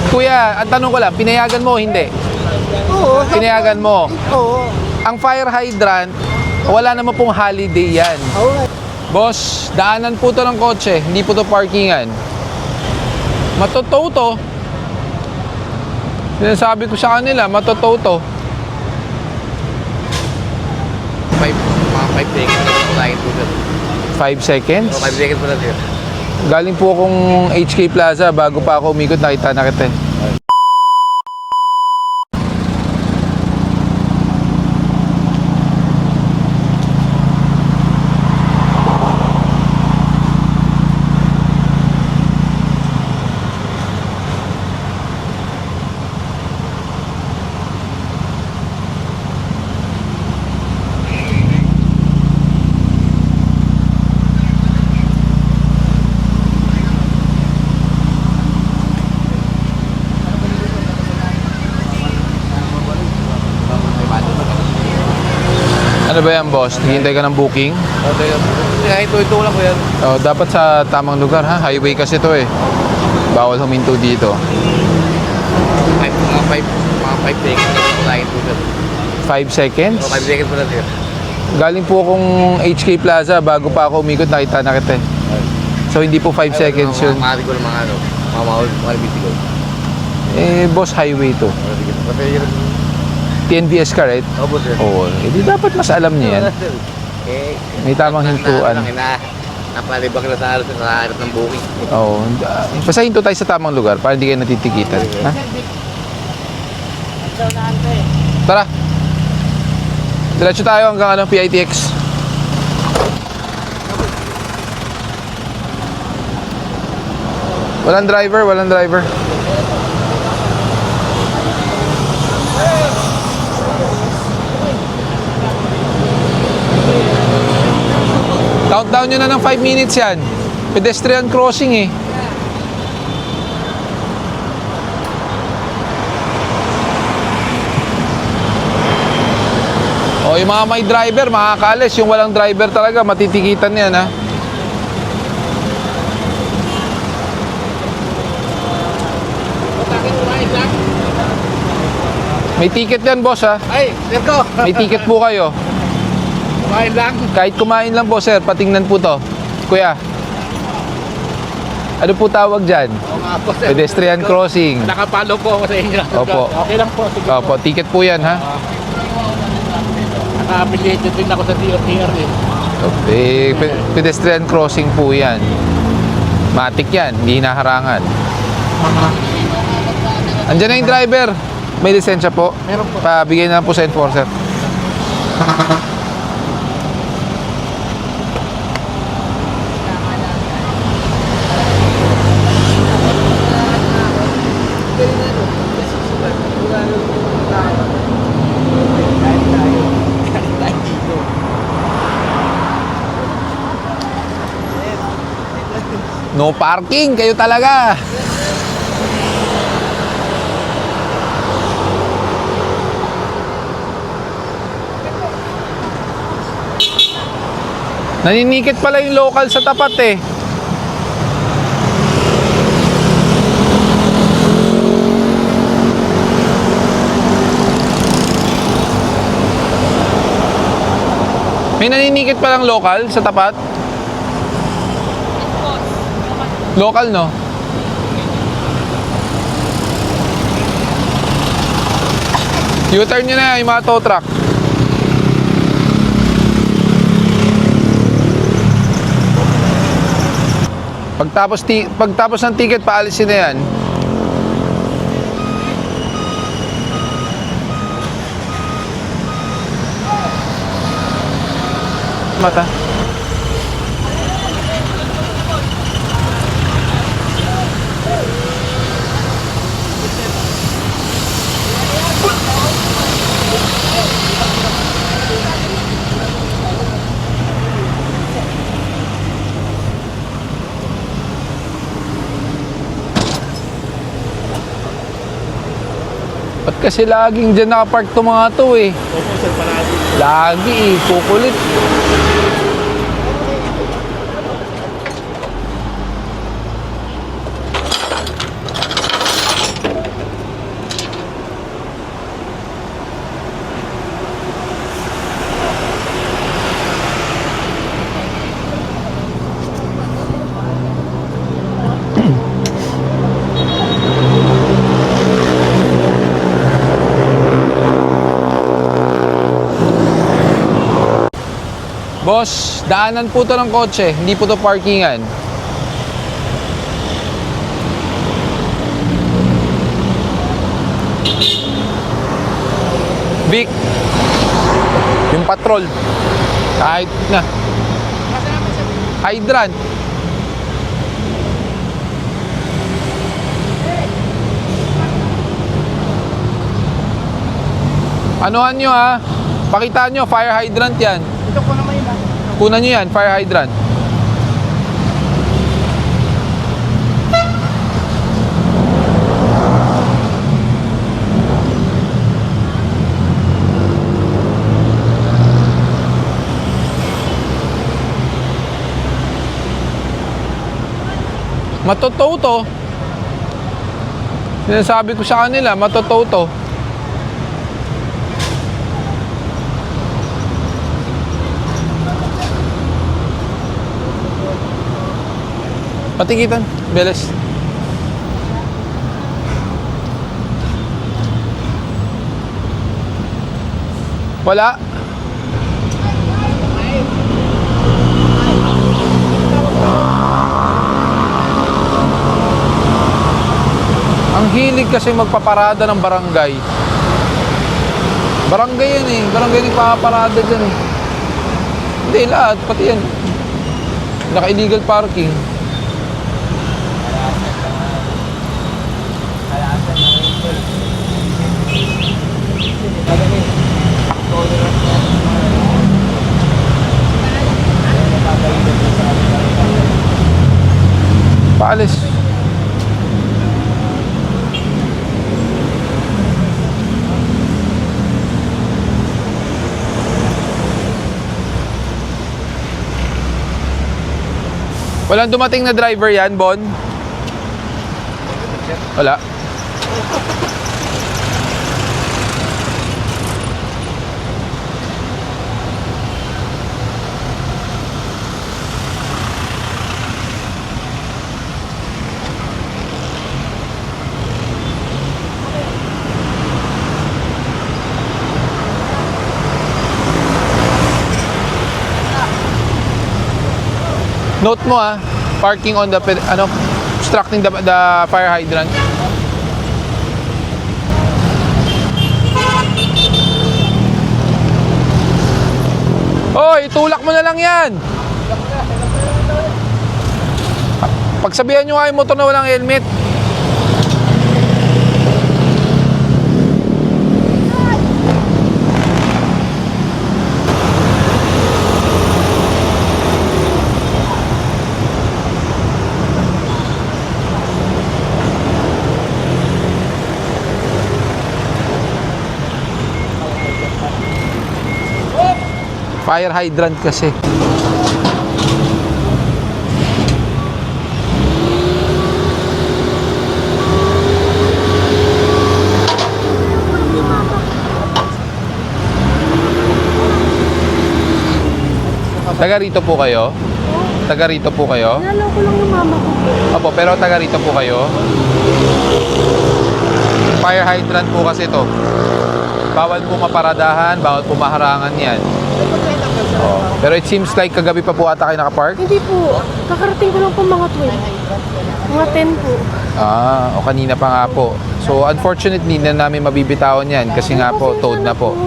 Kuya, ang tanong ko lang, pinayagan mo o hindi? Oo. Pinayagan mo. Oo. Ang fire hydrant, wala naman pong holiday yan. Alright. Boss, daanan po to ng kotse, hindi po to parkingan. Matotow to. Sinasabi ko sa kanila, matotow to. 5 seconds na po tayo po doon. 5 seconds? 5 seconds po na sir. Galing po akong HK Plaza, bago pa ako umikot, nakita na kita eh. Ano ba yan, boss? Naghihintay ka ng booking? Okay. Kaya ito lang po yan. Oh, dapat sa tamang lugar ha. Highway kasi to eh. Bawal huminto dito. Mga 5 seconds na po tayo po doon. 5 seconds? 5 seconds po na sir. Galing po akong HK Plaza, bago pa ako umikot, nakita na kita eh. So hindi po 5 seconds yun. Mga ko ng mga ano, mga bisikol. Eh, boss, highway to. Sige. Kasi yun. TNVS ka, right? Opo sir. Oo. Hindi dapat mas alam niya yan. Eh, May tamang hintuan. Napalibak na sa harap ng booking. Oo. Basta hinto tayo sa tamang lugar para hindi kayo natitikitan. Ha? Tara. Diretso tayo hanggang ano, PITX. Walang driver, walang driver. Countdown nyo na ng 5 minutes yan. Pedestrian crossing eh. O, yung mga may driver, makakaalis. Yung walang driver talaga, matitikitan yan ha. May ticket yan, boss ha. Ay, sir ko! May ticket po kayo. Kumain lang. Kahit kumain lang po, sir. Patingnan po to. Kuya. Ano po tawag dyan? Oo nga po sir. Pedestrian crossing. Nakapalo po ako sa inyo. Opo. Okay lang po. Sige Opo, ticket po yan ha. Naka-affiliated din ako sa DOTR eh. Okay, pedestrian crossing po yan. Matik yan, hindi hinaharangan. Andiyan na yung driver. May lisensya po? Meron po. Pabigay na lang po sa enforcer. No parking, kayo talaga. Naninikit pala yung local sa tapat eh. May naninikit palang local sa tapat? Local, no? U-turn nyo na yung mga tow truck. Pagtapos ng ticket, paalisin na yan. Mata. Ba't kasi laging dyan nakapark itong mga to eh? Opo sir, palagi. Lagi eh, kukulit. Boss, daanan po to ng kotse. Hindi po to parkingan. Vic, yung patrol. Kahit na. Hydrant. Anuhan nyo ha. Pakitaan nyo, fire hydrant yan. Ito po naman yun. Kunan nyo yan, fire hydrant. Matotoo to. Sinasabi ko sa kanila, matotoo to. Patikitan, Beles. Wala. Ang hilig kasi magpaparada ng barangay. Barangay yan eh. Barangay nagpaparada dyan eh. Hindi lahat, pati yan. Naka-illegal parking. Paalis. Walang dumating na driver yan, Bon? Wala. Note mo parking on the obstructing the fire hydrant. Hoy, itulak mo na lang 'yan. Pagsabihan nyo nga yung motor na walang helmet. Fire hydrant kasi. Taga rito po kayo? Taga rito po kayo? Nalaw ko lang yung mama ko. Opo, pero taga rito po kayo? Fire hydrant po kasi to. Bawal po maparadahan, bawal po maharangan yan. Oh. Pero it seems like kagabi pa po ata kayo nakapark? Hindi po. Kakarating ko lang po mga 12. Mga 10 po. O kanina pa nga po. So unfortunately, na namin mabibitawan yan kasi nga po, towed na po.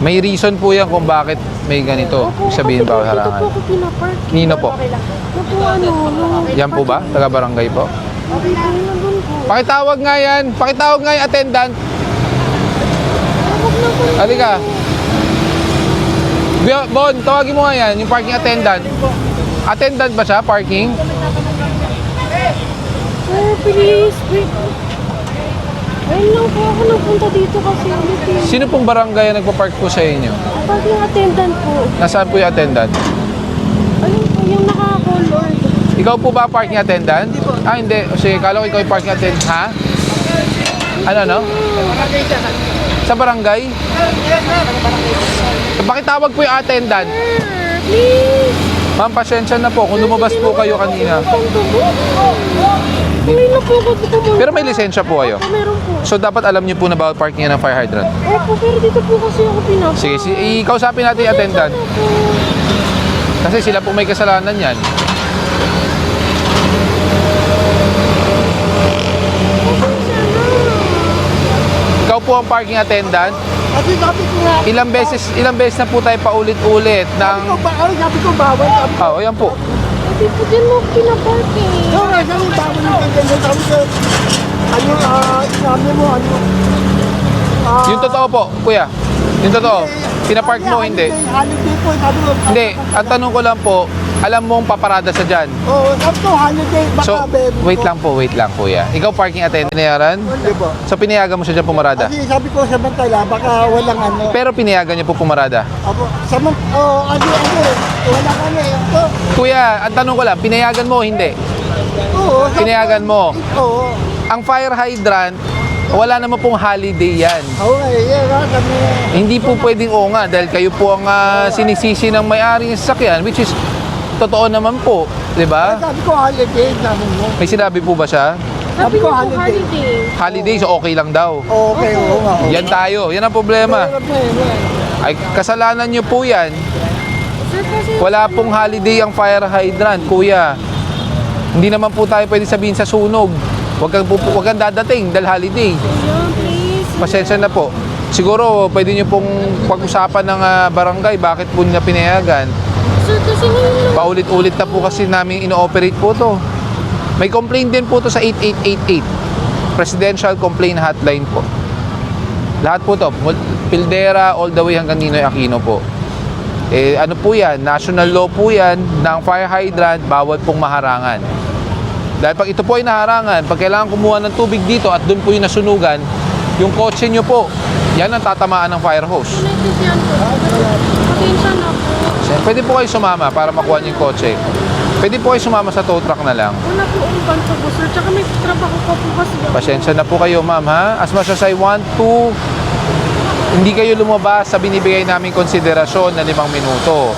May reason po yan kung bakit may ganito. Opo, Sabihin bawal Dito harangan. po ako pinapark. Nino po? Yung po nung... Yan po ba? Taga barangay po? Hindi po, nandun po. Pakitawag nga yan. Pakitawag nga yung attendant. Huwag na po. Halika. Bon, tawagin mo nga yan, yung parking attendant. Attendant ba siya, parking? Sir, please, wait. Ayun lang po ako nagpunta dito kasi ulit eh. Sino pong barangay ang nagpa-park po sa inyo? Parking attendant po. Nasaan po yung attendant? Ayun po, yung naka-color. Ikaw po ba parking attendant? Ah, hindi. O sige, kala ko ikaw yung parking attendant. Ha? Ano? Sa barangay? Bakit tawag po yung attendant? Sir, please. Ma'am, pasensya na po kung lumabas po kayo kanina. Ang tubo. Ngayon lang po ako pumunta. Pero may lisensya po kayo. Opo, meron po. So dapat alam niyo po na bawal parking yan ng fire hydrant. Opo, pero dito po kasi ako pinapa. Sige, ikausapin natin yung attendant. Kasi sila po may kasalanan yan. Ikaw po ang parking attendant. Kasi sabi ko nga, Ilang beses na po tayo paulit-ulit ng... sabi ko bawal. Oh, yan po. Hindi po din mo pinaparking. Oo nga, sabi bawal yung ganyan. Sabi ko, sabi mo, Yung totoo po, kuya. Yung totoo. Pinapark mo, hindi. Holiday po, sabi mo. Hindi, ang tanong ko lang po, alam mong paparada sa dyan. Oo, sabi ko holiday, baka So, wait lang kuya. Ikaw parking attendant pinayaran? Hindi po. So pinayagan mo siya dyan pumarada? Kasi sabi ko samantala, baka walang ano. Pero pinayagan niya po pumarada? Apo, wala kami. Kuya, ang tanong ko lang, pinayagan mo o hindi? Oo. Pinayagan mo? Oo. Ang fire hydrant, wala naman pong holiday yan. Okay, yan nga kami. Hindi po pwedeng oo nga dahil kayo po ang sinisisi ng may-ari ng sasakyan, which is totoo naman po, di ba? Sabi ko holiday, sabi mo. May sinabi po ba siya? Sabi ko niya po holiday. holiday. Holiday, so okay lang daw. Okay, oo nga. Yan tayo, yan ang problema. Ay, kasalanan nyo po yan. Sir, kasi... Wala pong holiday ang fire hydrant, kuya. Hindi naman po tayo pwede sabihin sa sunog. Huwag kang dadating dahil holiday. Ayan, please. Pasensya na po. Siguro pwede nyo pong pag-usapan ng barangay bakit po nila pinayagan. Sir, kasi ngayon lang. Paulit-ulit na po kasi namin ino-operate po to. May complaint din po to sa 8888. Presidential Complaint Hotline po. Lahat po to. Pildera all the way hanggang Ninoy Aquino po. Ano po yan? National law po yan ng fire hydrant, bawal pong maharangan. Dahil pag ito po ay naharangan, pag kailangan kumuha ng tubig dito at doon po yung nasunugan, yung kotse nyo po, yan ang tatamaan ng fire hose. Naintindihan ko. Pasensya na po. Pwede po kayo sumama para makuha nyo yung kotse. Pwede po kayo sumama sa tow truck na lang. Wala po ang bansa po, sir. Tsaka may trabaho pa po kasi ako. Pasensya na po kayo, ma'am, ha? As much as I want to, hindi kayo lumabas sa binibigay namin konsiderasyon na 5 minuto.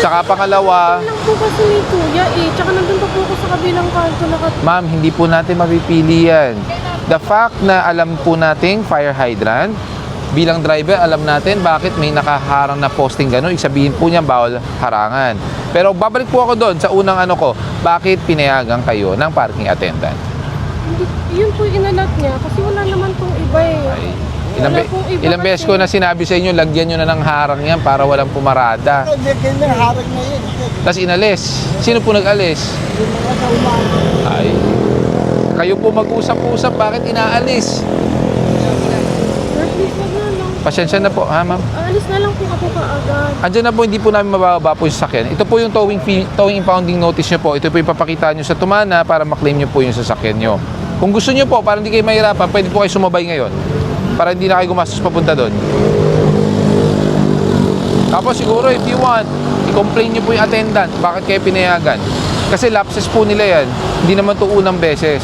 Tsaka pangalawa, Lang po kasi ni kuya eh. Tsaka nandun pa po ako sa kabilang kanto ma'am, hindi po natin mapipili yan. The fact na alam po nating fire hydrant, bilang driver, alam natin bakit may nakaharang na posting gano'n. Ibig sabihin po niya bawal harangan. Pero babalik po ako doon sa unang ano ko, bakit pinayagan kayo ng parking attendant? Hindi, yun po inalat niya kasi wala naman pong iba eh. Ay, Wala pong iba ilang beses kasi. ko na sinabi sa inyo, lagyan nyo na ng harang yan para walang pumarada. Ganyan, harag na yun. Tapos inalis. Sino po nag-alis? Yung mga sa umaga. Ay, kayo po mag-usap-usap, bakit inaalis? Sir, please wag na lang. Pasensya na po, ha ma'am? Alis na lang po ako kaagad. Andiyan na po, hindi po namin mababa po yung sasakyan. Ito po yung towing impounding notice nyo po. Ito po yung papakita nyo sa tumana para maklaim nyo po yung sasakyan nyo. Kung gusto nyo po, para hindi kayo mahirapan, pwede po kayo sumabay ngayon. Para hindi na kayo gumastos papunta doon. Tapos siguro, if you want, i-complain nyo po yung attendant. Bakit kayo pinayagan? Kasi lapses po nila yan. Hindi naman to unang beses.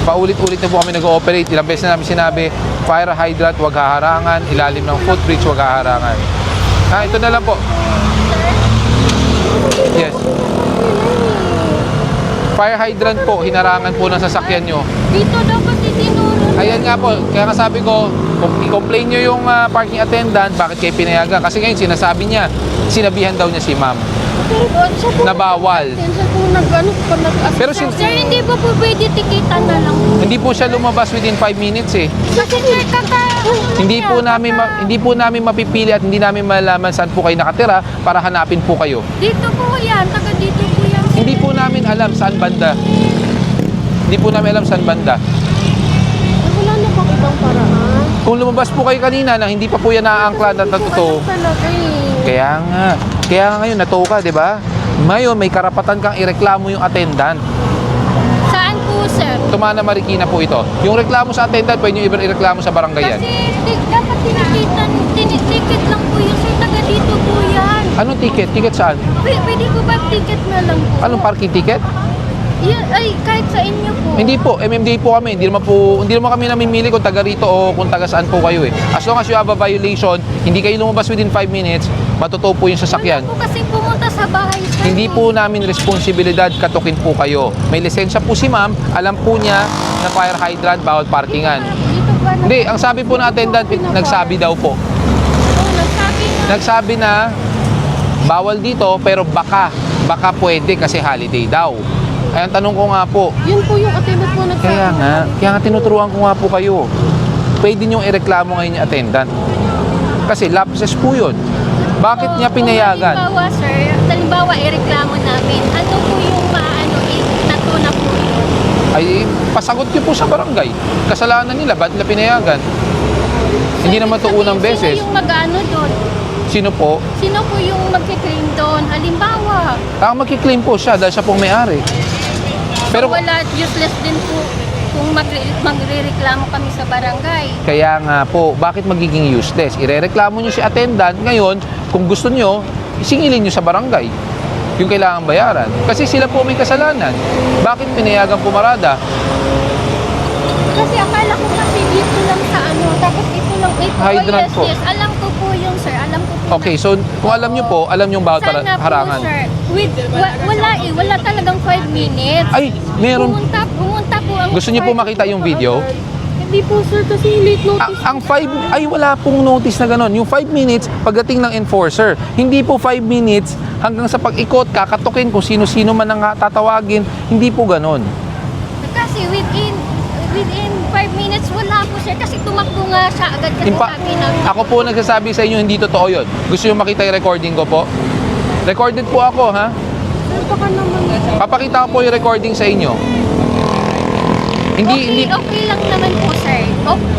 Paulit-ulit na po kami nag-ooperate. Ilang beses na namin sinabi, fire hydrant, huwag haharangan. Ilalim ng footbridge, huwag haharangan. Ito na lang po. Yes. Fire hydrant po, hinarangan po ng sasakyan nyo. Dito dapat itinuro. Ayan nga po, kaya nga sabi ko, kung i-complain nyo yung parking attendant, bakit kayo pinayagan? Kasi ngayon sinasabi niya, sinabihan daw niya si ma'am na bawal. Siya po nag-ano po nag-assist. Pero Sir, hindi po pwede tikitan na lang. Hindi po siya lumabas within 5 minutes eh. Kasi sir, Hindi po namin mapipili at hindi namin malalaman saan po kayo nakatira para hanapin po kayo. Dito po yan, taga dito po yan. Hindi po namin alam saan banda. Hindi po namin alam saan banda. Wala na bang ibang paraan? Kung lumabas po kayo kanina na hindi pa po yan naaangkla na totoo. Talaga eh. Kaya nga ngayon natuka, di ba? Ngayon may karapatan kang ireklamo yung attendant. Saan po sir? Tumana Marikina po ito. Yung reklamo sa attendant, pwede nyo ireklamo sa barangay yan. Kasi dapat tinitiket lang po yun sir, taga dito po yan. Anong ticket? Ticket saan? Pwede po ba ticket na lang po? Anong parking ticket? Ay, kahit sa inyo po. Hindi po, MMDA po kami. Hindi naman kami namimili kung taga rito o kung taga saan po kayo eh. As long as you have a violation, hindi kayo lumabas within 5 minutes, matutuo po yung sasakyan. Wala po kasi pumunta sa bahay, sir. Hindi po namin responsibilidad katukin po kayo. May lisensya po si ma'am, alam po niya na fire hydrant, bawal parkingan. Dito ba na? Hindi, ang sabi po ng attendant, nagsabi daw po. Nagsabi nga. Nagsabi na bawal dito pero baka pwede kasi holiday daw. Ay, ang tanong ko nga po, Yun po yung attendant po nagsabi. kaya nga tinuturuan ko nga po kayo. Pwede niyong ireklamo ngayon yung attendant. Kasi lapses po yun. Bakit niya pinayagan? Halimbawa, sir, ireklamo namin. Ano po yung maano, natuna po yun? Ay, pasagot niyo po sa barangay. Kasalanan nila, ba't nila pinayagan? Hindi naman to unang beses. Sino yung mag-ano doon? Sino po? Sino po yung mag-claim doon? Halimbawa. Ang magkiklaim po siya dahil siya pong may-ari. Pero Wala, useless din po kung magre-reklamo kami sa barangay. kaya nga po, bakit magiging useless? Irereklamo niyo si attendant. Ngayon, kung gusto niyo, isingilin niyo sa barangay yung kailangan bayaran. Kasi sila po may kasalanan. Bakit pinayagan pumarada? Kasi akala ko kasi dito lang sa ano, tapos ito lang ito. Hydrant yes, po. yes, alam ko po yung sir, alam ko po. Okay, so kung alam niyo po, alam niyo bawal Sana po, harangan. sir. Wala talagang 5 minutes. Ay, meron. Pumunta po ang Gusto niyo po makita yung video? Hindi po sir, kasi late notice. Ang 5, ay wala pong notice na gano'n. Yung 5 minutes, pagdating ng enforcer. Hindi po 5 minutes hanggang sa pag-ikot, kakatukin kung sino-sino man ang tatawagin. Hindi po gano'n. Kasi within 5 minutes, wala po sir. Kasi tumakbo nga siya agad kasi sabi na. Ako po nagsasabi sa inyo, hindi totoo yun. Gusto niyo makita yung recording ko po? Recorded po ako, ha? Sir, baka naman. Papakita ko po yung recording sa inyo. Hindi, Okay lang naman po, sir.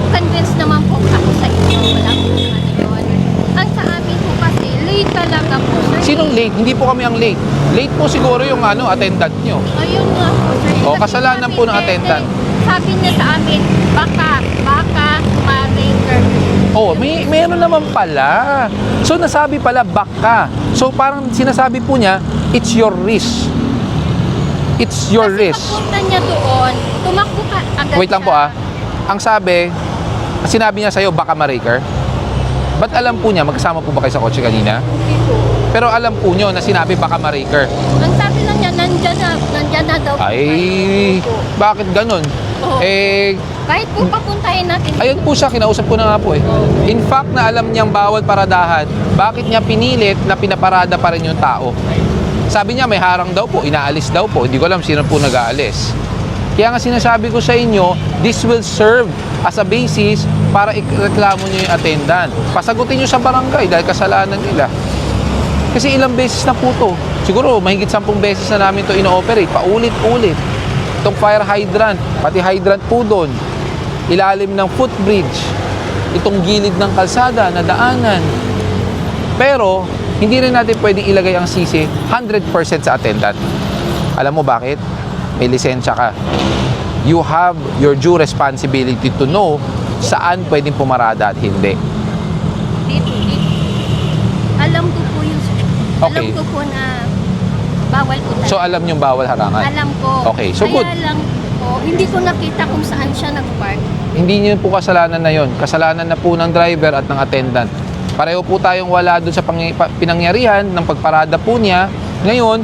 Convinced naman po ako sa inyo. Wala po ano yun. Ang sa amin po kasi, late talaga po, sir. Sinong late? Hindi po kami ang late. Late po siguro yung attendant nyo. Ayun nga po, sir. O, Kasi kasalanan sabi po ng niya, attendant. Sabi niya sa amin, baka, ma-curfew. Oh, meron naman pala. So, nasabi pala, baka. So, parang sinasabi po niya, it's your risk. It's your Kasi risk. pagpunta niya doon, tumakbo ka agad Wait lang po siya. Ang sinabi niya sa'yo, baka ma-raker. Ba't alam po niya, magkasama po ba kayo sa kotse kanina? Hindi po. Pero alam po niyo na sinabi baka ma-raker. Ang sabi lang niya, nandyan na daw. po Ay, kayo. bakit ganun? Oo. Kahit po papuntahin natin. Ayun po siya, kinausap ko na nga po eh. In fact, na alam niyang bawal paradahan, bakit niya pinilit na pinaparada pa rin yung tao? Sabi niya may harang daw po, inaalis daw po. Hindi ko alam sino po nag-aalis. Kaya nga sinasabi ko sa inyo, this will serve as a basis para ireklamo niyo yung attendant. Pasagutin niyo sa barangay dahil kasalanan nila. Kasi ilang beses na po to. Siguro mahigit 10 beses na namin to ino-operate. Paulit-ulit. Itong fire hydrant, pati hydrant po doon. Ilalim ng footbridge. Itong gilid ng kalsada na daanan. Pero, hindi rin natin pwedeng ilagay ang sisi 100% sa attendant. Alam mo bakit? May lisensya ka. You have your due responsibility to know saan pwedeng pumarada at hindi. Dito. Alam ko po yun, sir. Okay. Alam ko po na bawal po talaga. So, alam niyong bawal harangan? Alam ko. Okay, so good. Kaya lang po, hindi ko nakita kung saan siya nag-park. Hindi niyo po kasalanan na yon. Kasalanan na po ng driver at ng attendant. Pareho po tayong wala doon sa pinangyarihan ng pagparada po niya. Ngayon,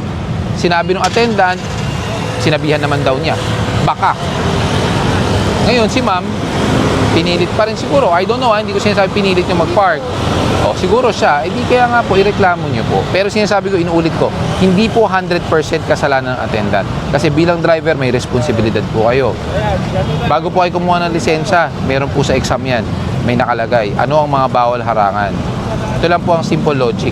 sinabi ng attendant, sinabihan naman daw niya, baka. Ngayon, si ma'am, pinilit pa rin siguro. I don't know, hindi ko sinasabi pinilit niya mag-park. O, siguro siya, di kaya nga po, ireklamo niyo po. Pero sinasabi ko, inuulit ko, hindi po 100% kasalanan ng attendant. Kasi bilang driver, may responsibilidad po kayo. Bago po kayo kumuha ng lisensya, meron po sa exam yan. May nakalagay. Ano ang mga bawal harangan? Ito lang po ang simple logic.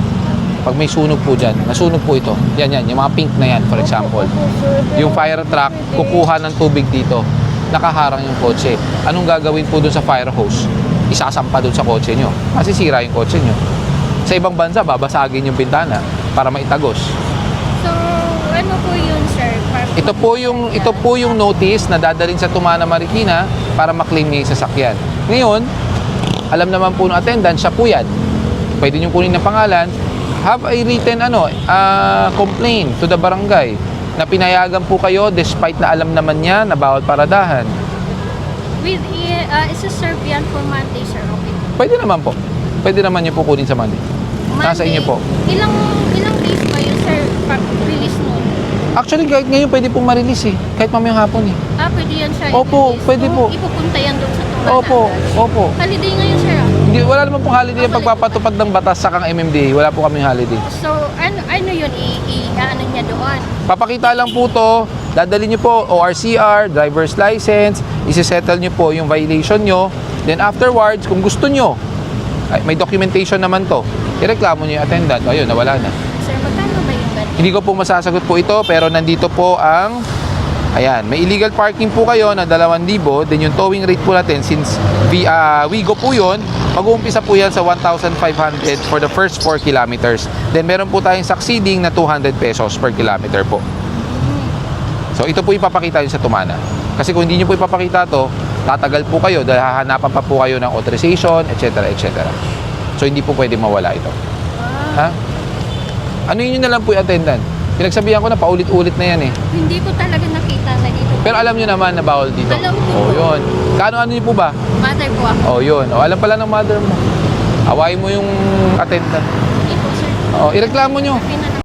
Pag may sunog po dyan, nasunog po ito. Yan, yung mga pink na yan, for example. Yung fire truck, kukuha ng tubig dito. Nakaharang yung kotse. Anong gagawin po dun sa fire hose? Isasampa dun sa kotse nyo. Masisira yung kotse nyo. Sa ibang bansa, babasagin yung bintana para maitagos. So, ano po yun, sir? Ito po yung notice na dadalhin sa Tumana Marikina para maklaim niya yung sasakyan. Ngayon, alam naman po ng attendant, siya po yan. Pwede nyo kunin ng pangalan, have a written complaint to the barangay. na pinayagan po kayo despite na alam naman niya na bawal paradahan. With, is a Serbian for Monday, sir. Okay. Pwede naman po. Pwede naman niyo po kunin sa Monday. Nasa inyo po. Ilang days ba yun, sir, pag-release nun? Actually, kahit ngayon pwede po ma-release eh. Kahit mamayang hapon eh. Pwede yan, sir. Opo, i-release. pwede po. Ipupunta yan doon sa Tumana. Opo, opo. Holiday ngayon, sir. Hindi, wala naman pong holiday ang pagpapatupad ng batas sa kang MMDA. Wala po kaming holiday. So, ano yun, ano niya doon? Papakita lang po to, dadali nyo po ORCR, driver's license, isisettle nyo po yung violation nyo. Then afterwards, kung gusto nyo, may documentation naman to, ireklamo nyo yung attendant. Ayun, nawala na. Sir, magkano ba yung ganito? Hindi ko po masasagot po ito, pero nandito po ang, ayan, may illegal parking po kayo na 2,000, then yung towing rate po natin, since Wigo po yun, mag-uumpisa po yan sa 1,500 for the first 4 kilometers. Then meron po tayong succeeding na 200 pesos per kilometer po. So ito po ipapakita nyo sa Tumana. Kasi kung hindi nyo po ipapakita to, tatagal po kayo dahil hahanapan pa po kayo ng authorization, etc. etc. So hindi po pwede mawala ito. Ha? Ano yun na lang po yung attendant? Pinagsabihan ko na paulit-ulit na yan eh. Hindi ko talaga nakita na dito. Pero alam nyo naman na bawal dito. Alam ko. Oh, yun. Ano niyo po ba? Mother po ako. Oh, yun. Oh, alam pala ng mother mo. Awayin mo yung attendant. Hindi po, sir. Oh, ireklamo nyo. Sabi na